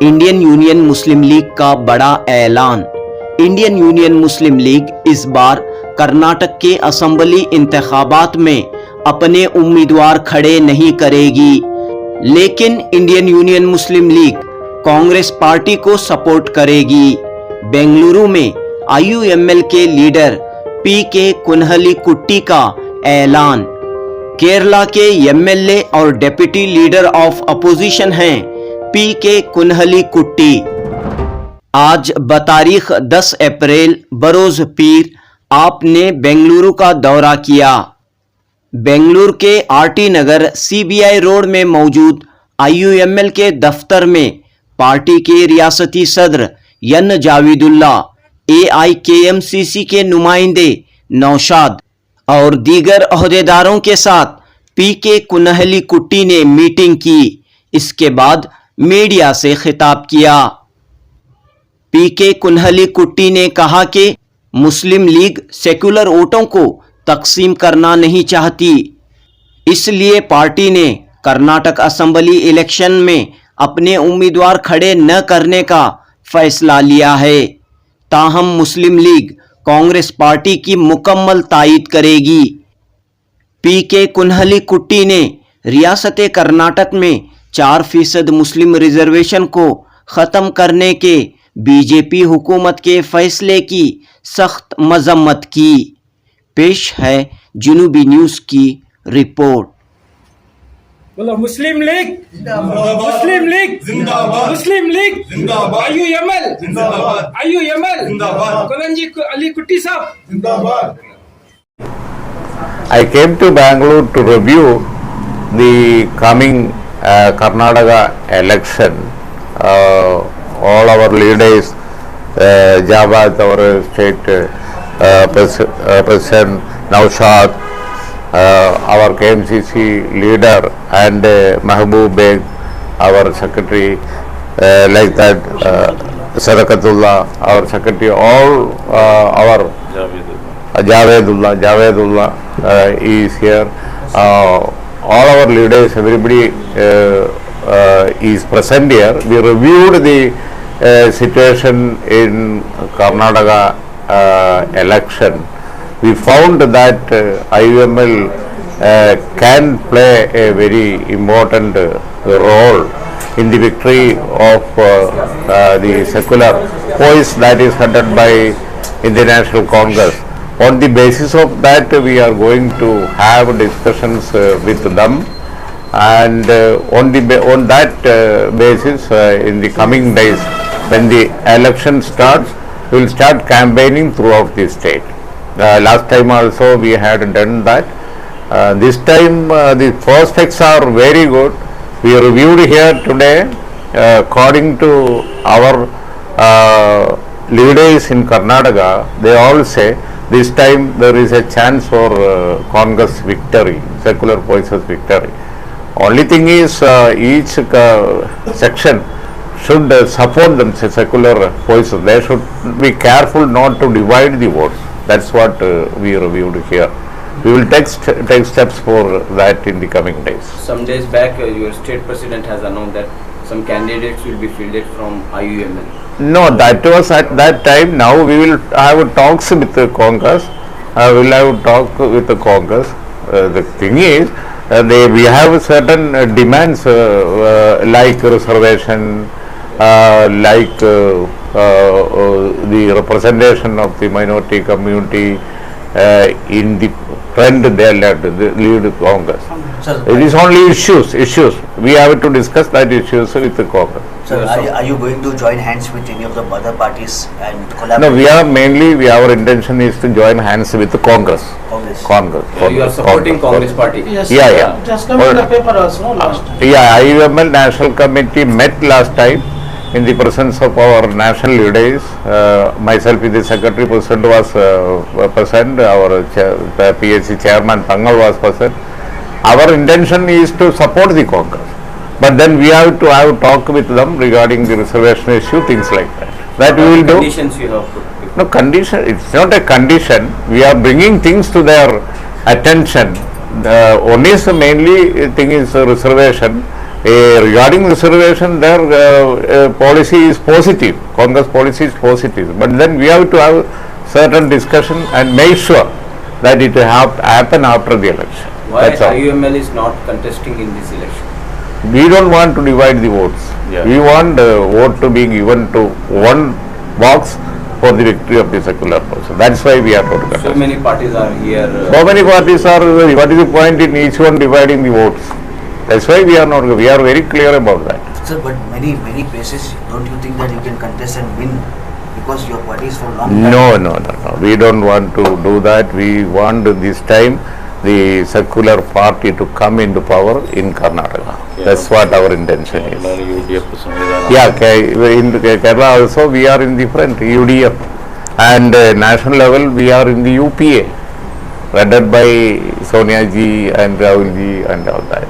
Indian union मुस्लिम league का बड़ा ऐलान। इंडियन यूनियन मुस्लिम लीग इस बार कर्नाटक के असम्बली इंतखाबात में अपने उम्मीदवार खड़े नहीं करेगी, लेकिन इंडियन यूनियन मुस्लिम लीग कांग्रेस पार्टी को सपोर्ट करेगी। बेंगलुरु में IUML के लीडर PK कुन्हली कुट्टी का ऐलान। केरला के MLA और डेप्यूटी लीडर ऑफ अपोजिशन हैं PK कुन्हली कुट्टी। आज बतारीख 10 अप्रैल बरोज पीर आपने बेंगलुरु का दौरा किया। बेंगलुरु के RT नगर CBI रोड में मौजूद IUML के दफ्तर में पार्टी के रियासती सदर यन जावेदुल्ला, AIKMCC के नुमाइंदे नौशाद और दीगर ओहदेदारों के साथ PK कुन्हली कुट्टी ने मीटिंग की। इसके बाद मीडिया से खिताब किया। PK कुन्हली कुट्टी ने कहा कि मुस्लिम लीग सेकुलर वोटों को तकसीम करना नहीं चाहती, इसलिए पार्टी ने कर्नाटक असम्बली इलेक्शन में अपने उम्मीदवार खड़े न करने का फैसला लिया है। ताहम मुस्लिम लीग कांग्रेस पार्टी की मुकम्मल तायद करेगी। PK कुन्हली कुट्टी ने रियासत कर्नाटक में 4% मुस्लिम रिजर्वेशन को ख़त्म करने के बीजेपी हुकूमत के फैसले की सख्त मजम्मत की। पेश है जुनूबी न्यूज़ की रिपोर्ट। बोलो मुस्लिम लीग जिंदाबाद, मुस्लिम लीग जिंदाबाद, मुस्लिम लीग जिंदाबाद, IUML जिंदाबाद, कुन्हली कुट्टी साहब जिंदाबाद। I came to Bangalore to review the coming Karnataka election. All our leaders, Javad, our state president, Naushad, our KMCC leader, and Mahbub Beg, our secretary, like that, Sadaqatullah, our secretary, all our Javedullah is here. All our leaders, everybody is present here. We reviewed the situation in Karnataka election. We found that IUML can play a very important role in the victory of the secular voice that is headed by Indian National Congress. On the basis of that, we are going to have discussions with them, and on that basis, in the coming days, when the election starts, we will start campaigning throughout the state. Last time also we had done that. This time the prospects are very good. We reviewed here today. According to our leaders in Karnataka, they all say this time there is a chance for Congress victory, secular voices victory. Only thing is each section should support them, secular voices. They should be careful not to divide the votes. That's what we reviewed here. We will take steps for that in the coming days. Some days back, your state president has announced that some candidates will be fielded from IUML. No, that was at that time. Now we will have talks with the Congress. We will have talk with the Congress. The thing is, we have certain demands like reservation, like the representation of the minority community in the trend they led Congress. Sir, it is only issues. We have to discuss that issues with the Congress. Sir, are you going to join hands with any of the other parties and collaborate? No, we are mainly, our intention is to join hands with the Congress. You are supporting Congress party? Yes, Yeah. Just come in the paper also last time. Yeah, IUML National Committee met last time in the presence of our national leaders. Myself, the Secretary President was present, our PSC Chairman Pangal was present. Our intention is to support the Congress, but then we have to have talk with them regarding the reservation issue, things like that. That we will do. Conditions you have put. No condition, it's not a condition. We are bringing things to their attention. Only mainly thing is reservation. Regarding reservation, their policy is positive. Congress policy is positive. But then we have to have certain discussion and make sure that it happen after the election. Why That's all. IUML is not contesting in this election? We don't want to divide the votes. Yeah. We want vote to be given to one box for the victory of the secular person. That's why we are not So contesting. many parties are here. So many parties are, what is the point in each one dividing the votes? That's why we are not, we are very clear about that. Sir, but many places, don't you think that you can contest and win because your party is for long time? No. We don't want to do that. We want this time the secular party to come into power in Karnataka. That's what our intention is. Yeah, in Kerala also we are in the front, UDF. And national level we are in the UPA, headed by Sonia ji and Rahul ji and all that.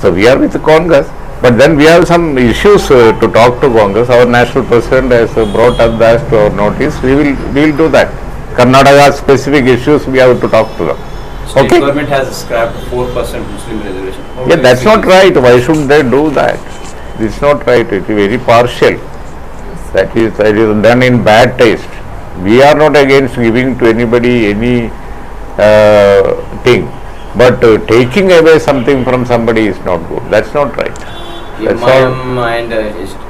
So we are with the Congress. But then we have some issues to talk to Congress. Our national president has brought up that to our notice. We will do that. Karnataka specific issues we have to talk to them. State Okay. government has scrapped 4% Muslim reservation. How do Yeah, you that's see not this? right. Why should they do that? It's not right. It is very partial. That is done in bad taste. We are not against giving to anybody any thing. But taking away something from somebody is not good. That's not right. That's all. IUML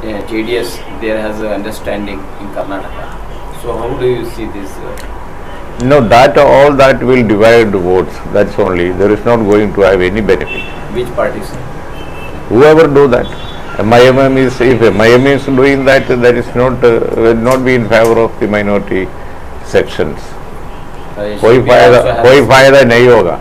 and JDS, there has an understanding in Karnataka. So how do you see this? No, all that will divide votes. That's only. There is not going to have any benefit. Which parties? Whoever do that. If MIM is doing that, that is not will not be in favor of the minority sections. कोई फायदा नहीं होगा.